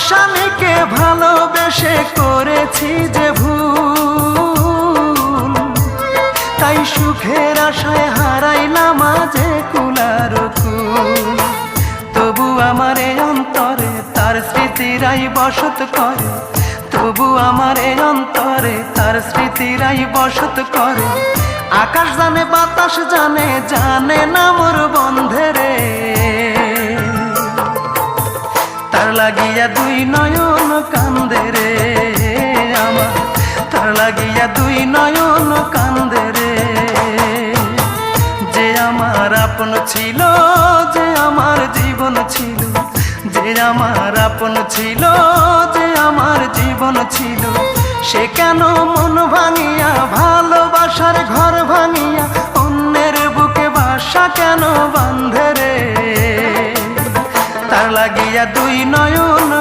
স্বামীকে ভালোবেসে করেছি যে ভুল, তাই সুখের আশায় হারাইলাম আজে কুলার কুল। তবু আমার এই অন্তরে তার স্মৃতিরাই বসত করে, তবু আমার এই অন্তরে তার স্মৃতিরাই বসত করে। আকাশ জানে বাতাস জানে, জানে না মোর বন্ধেরে। তার লাগিয়া দুই নয়ন কান্দে রে আমার, তার লাগিয়া দুই নয়ন কান্দে রে। যে আমার আপন ছিল, যে আমার জীবন ছিল, যে আমার আপন ছিল, যে আমার জীবন ছিল, সে কেন মন ভাঙিয়া ভালোবাসার ঘর ভাঙিয়া অন্যের বুকে বাসা কেন বাঁধে রে। তার লাগিয়া দুই নয়ন